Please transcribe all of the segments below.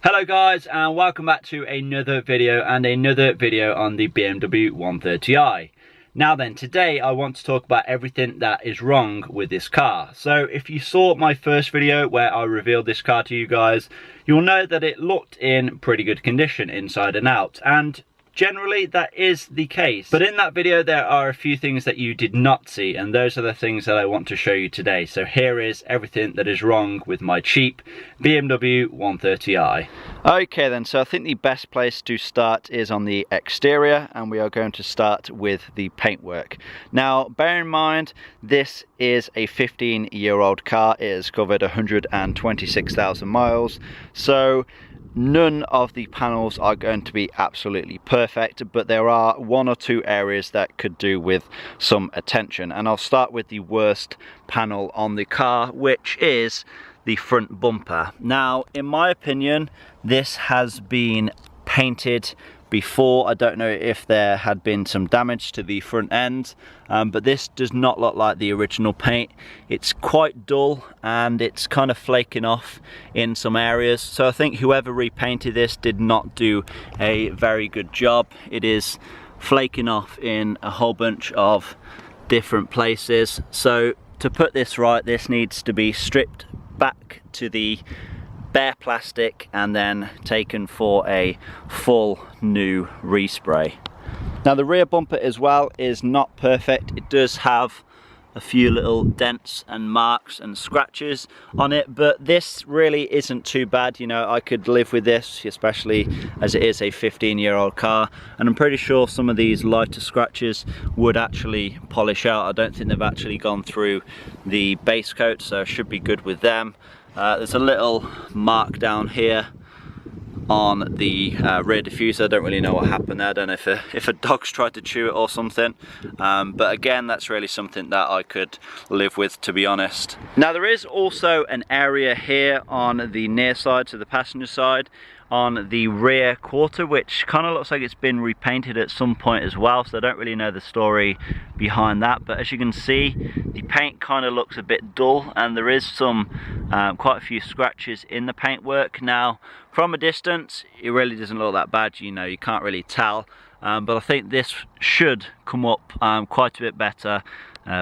Hello guys, and welcome back to another video on the BMW 130i. Now then, today I want to talk about everything that is wrong with this car. So if you saw my first video where I revealed this car to you guys, you'll know that it looked in pretty good condition inside and out, and generally that is the case. But in that video there are a few things that you did not see, and those are the things that I want to show you today. So here is everything that is wrong with my cheap BMW 130i. Okay then, so I think the best place to start is on the exterior, and we are going to start with the paintwork. Now bear in mind, this is a 15-year-old car. It has covered 126,000 miles, so none of the panels are going to be absolutely perfect, but there are one or two areas that could do with some attention. And I'll start with the worst panel on the car, which is the front bumper. Now, in my opinion, this has been painted before. I don't know if there had been some damage to the front end, but this does not look like the original paint. It's quite dull and it's kind of flaking off in some areas, so I think whoever repainted this did not do a very good job. It is flaking off in a whole bunch of different places, so to put this right, this needs to be stripped back to the bare plastic and then taken for a full new respray. Now the rear bumper as well is not perfect. It does have a few little dents and marks and scratches on it, but this really isn't too bad. You know, I could live with this, especially as it is a 15-year-old car, and I'm pretty sure some of these lighter scratches would actually polish out. I don't think they've actually gone through the base coat, so I should be good with them. There's a little mark down here on the rear diffuser. I don't really know what happened there. I don't know if a dog's tried to chew it or something, but again, that's really something that I could live with, to be honest. Now there is also an area here on the near side, so the passenger side, on the rear quarter, which kind of looks like it's been repainted at some point as well, so I don't really know the story behind that. But as you can see, the paint kind of looks a bit dull, and there is some quite a few scratches in the paintwork. Now from a distance it really doesn't look that bad, you know, you can't really tell, but I think this should come up quite a bit better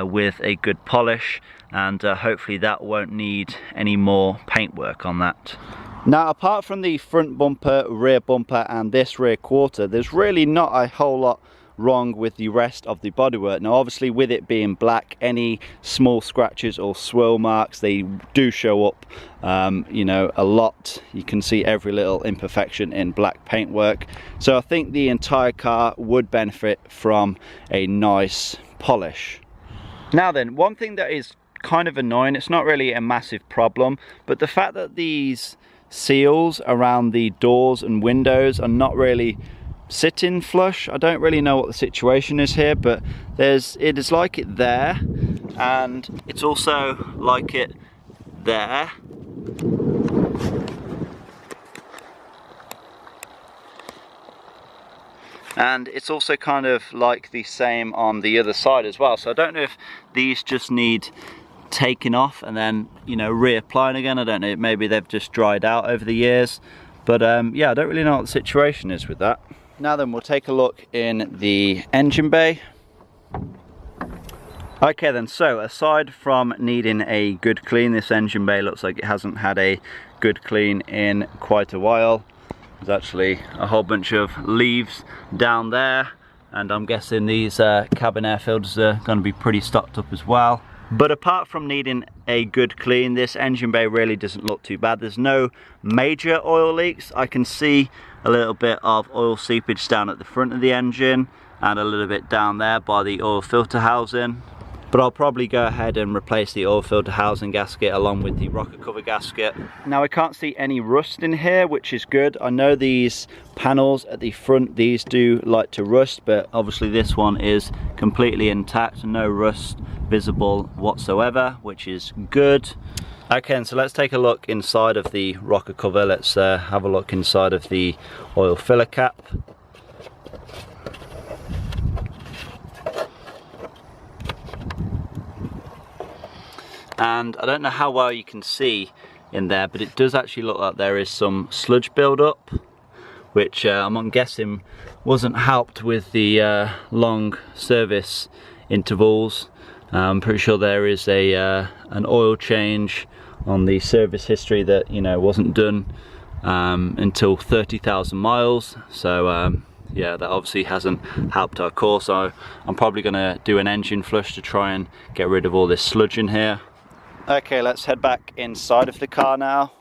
with a good polish, and hopefully that won't need any more paintwork on that. Now apart from the front bumper, rear bumper and this rear quarter, there's really not a whole lot wrong with the rest of the bodywork. Now obviously with it being black, any small scratches or swirl marks, they do show up you know, a lot. You can see every little imperfection in black paintwork, so I think the entire car would benefit from a nice polish. Now then, one thing that is kind of annoying, it's not really a massive problem, but the fact that these seals around the doors and windows are not really sitting flush. I don't really know what the situation is here, but it is like it there, and it's also like it there. And it's also kind of like the same on the other side as well. So I don't know if these just need taking off and then, you know, reapplying again. I don't know, maybe they've just dried out over the years, but yeah, I don't really know what the situation is with that. Now then, we'll take a look in the engine bay. Okay then, so aside from needing a good clean, this engine bay looks like it hasn't had a good clean in quite a while. There's actually a whole bunch of leaves down there, and I'm guessing these cabin air filters are going to be pretty stocked up as well. But apart from needing a good clean, this engine bay really doesn't look too bad. There's no major oil leaks. I can see a little bit of oil seepage down at the front of the engine and a little bit down there by the oil filter housing. But I'll probably go ahead and replace the oil filter housing gasket along with the rocker cover gasket. Now I can't see any rust in here, which is good. I know these panels at the front, these do like to rust, but obviously this one is completely intact, no rust visible whatsoever, which is good. Okay, and so let's take a look inside of the rocker cover. Let's have a look inside of the oil filler cap. And I don't know how well you can see in there, but it does actually look like there is some sludge build-up, which I'm guessing wasn't helped with the long service intervals. I'm pretty sure there is an oil change on the service history that, you know, wasn't done until 30,000 miles. So yeah, that obviously hasn't helped our core. So I'm probably going to do an engine flush to try and get rid of all this sludge in here. Okay, let's head back inside of the car now.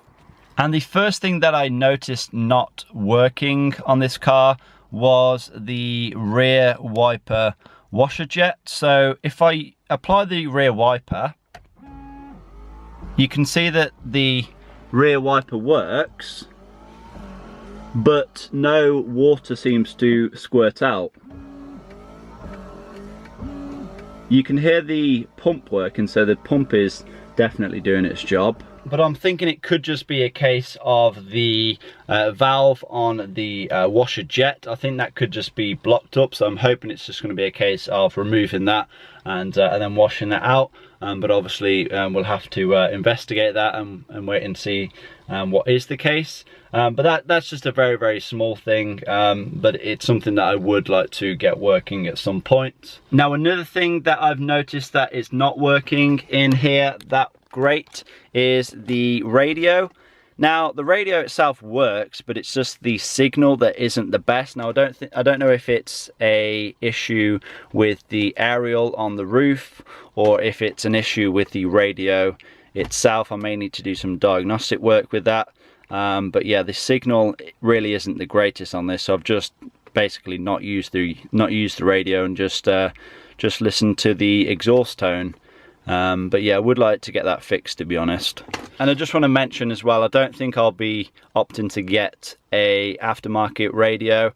And the first thing that I noticed not working on this car was the rear wiper washer jet. So if I apply the rear wiper, you can see that the rear wiper works, but no water seems to squirt out. You can hear the pump working, so the pump is definitely doing its job. But I'm thinking it could just be a case of the valve on the washer jet. I think that could just be blocked up, so I'm hoping it's just going to be a case of removing that and then washing that out. But obviously we'll have to investigate that and wait and see what is the case. But that's just a very, very small thing, but it's something that I would like to get working at some point. Now, another thing that I've noticed that is not working in here that great is the radio. Now, the radio itself works, but it's just the signal that isn't the best. Now, I don't know if it's a issue with the aerial on the roof or if it's an issue with the radio itself. I may need to do some diagnostic work with that. But yeah, the signal really isn't the greatest on this, so I've just basically not used the radio and just listened to the exhaust tone. But yeah, I would like to get that fixed, to be honest. And I just want to mention as well, I don't think I'll be opting to get a aftermarket radio.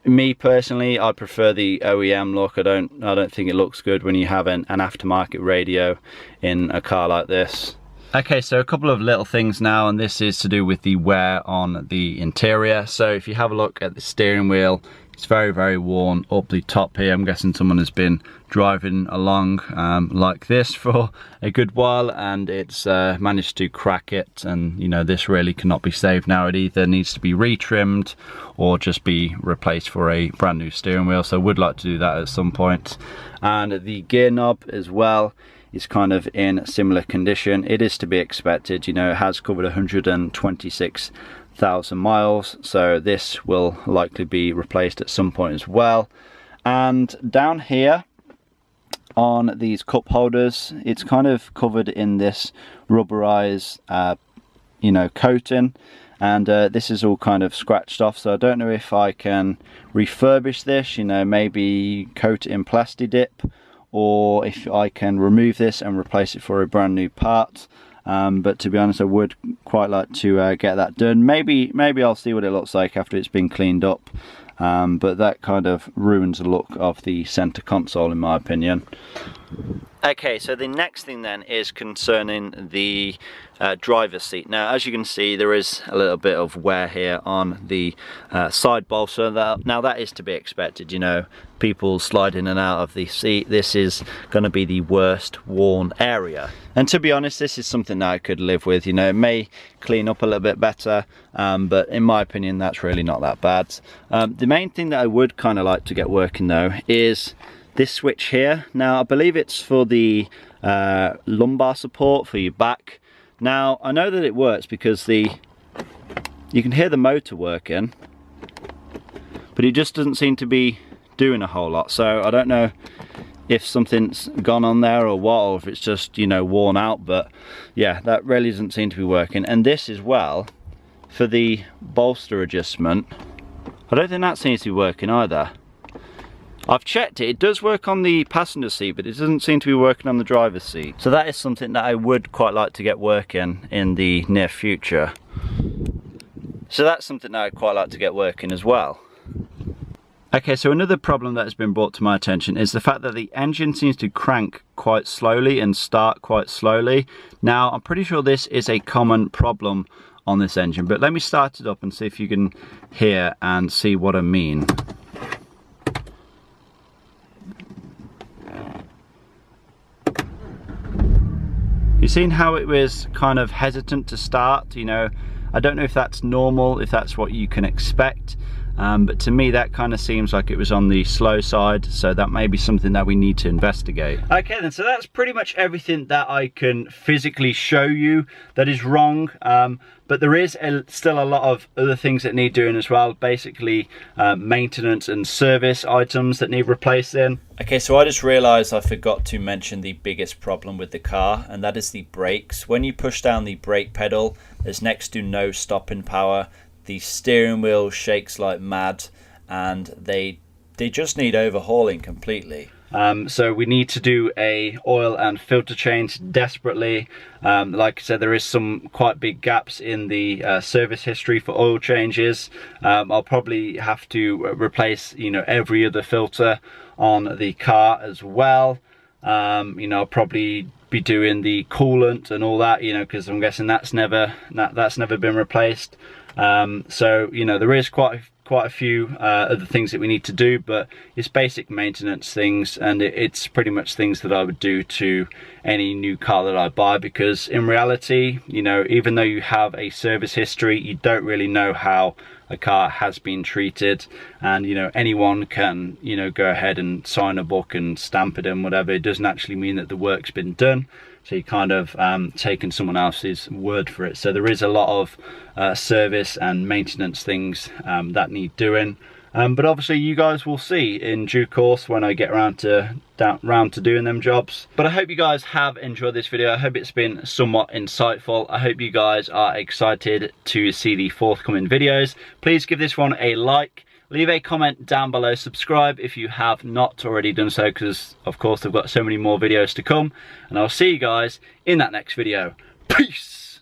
Me personally, I prefer the OEM look. I don't think it looks good when you have an aftermarket radio in a car like this. Okay, so a couple of little things now, and this is to do with the wear on the interior. So if you have a look at the steering wheel, it's very, very worn up the top here. I'm guessing someone has been driving along like this for a good while, and it's managed to crack it. And you know, this really cannot be saved now. It either needs to be retrimmed or just be replaced for a brand new steering wheel. So I would like to do that at some point. And the gear knob as well is kind of in similar condition. It is to be expected, you know, it has covered 126,000 miles, so this will likely be replaced at some point as well. And down here on these cup holders, it's kind of covered in this rubberized you know, coating, and this is all kind of scratched off, so I don't know if I can refurbish this, you know, maybe coat it in Plasti Dip, or if I can remove this and replace it for a brand new part. But to be honest, I would quite like to get that done. Maybe I'll see what it looks like after it's been cleaned up. But that kind of ruins the look of the center console, in my opinion. Okay, so the next thing then is concerning the driver's seat. Now, as you can see, there is a little bit of wear here on the side bolster. Now that is to be expected, you know, people slide in and out of the seat. This is going to be the worst worn area. And to be honest, this is something that I could live with. You know, it may clean up a little bit better, but in my opinion, that's really not that bad. The main thing that I would kind of like to get working though is this switch here. Now, I believe it's for the lumbar support for your back. Now, I know that it works because you can hear the motor working, but it just doesn't seem to be doing a whole lot. So I don't know if something's gone on there or what, or if it's just, you know, worn out. But yeah, that really doesn't seem to be working. And this as well, for the bolster adjustment, I don't think that seems to be working either. I've checked it, it does work on the passenger seat, but it doesn't seem to be working on the driver's seat. So that is something that I would quite like to get working in the near future. So that's something that I'd quite like to get working as well. Okay, so another problem that has been brought to my attention is the fact that the engine seems to crank quite slowly and start quite slowly. Now, I'm pretty sure this is a common problem on this engine, but let me start it up and see if you can hear and see what I mean. You You've seen how it was kind of hesitant to start, you know. I don't know if that's normal, if that's what you can expect, but to me that kind of seems like it was on the slow side, so that may be something that we need to investigate. Okay then, so that's pretty much everything that I can physically show you that is wrong, but there is still a lot of other things that need doing as well, basically maintenance and service items that need replacing. Okay, so I just realized I forgot to mention the biggest problem with the car, and that is the brakes. When you push down the brake pedal, there's next to no stopping power. The steering wheel shakes like mad, and they just need overhauling completely. So we need to do a oil and filter change desperately. Like I said, there is some quite big gaps in the service history for oil changes. I'll probably have to replace, you know, every other filter on the car as well. You know, I'll probably be doing the coolant and all that, you know, because I'm guessing that's never been replaced. So you know, there is quite a few other things that we need to do, but it's basic maintenance things, and it's pretty much things that I would do to any new car that I buy, because in reality, you know, even though you have a service history, you don't really know how a car has been treated, and you know, anyone can, you know, go ahead and sign a book and stamp it and whatever. It doesn't actually mean that the work's been done, so you kind of taken someone else's word for it. So there is a lot of service and maintenance things that need doing, but obviously you guys will see in due course when I get around to doing them jobs. But I hope you guys have enjoyed this video. I hope it's been somewhat insightful. I hope you guys are excited to see the forthcoming videos. Please give this one a like, leave a comment down below, subscribe if you have not already done so, because of course I've got so many more videos to come, and I'll see you guys in that next video. Peace.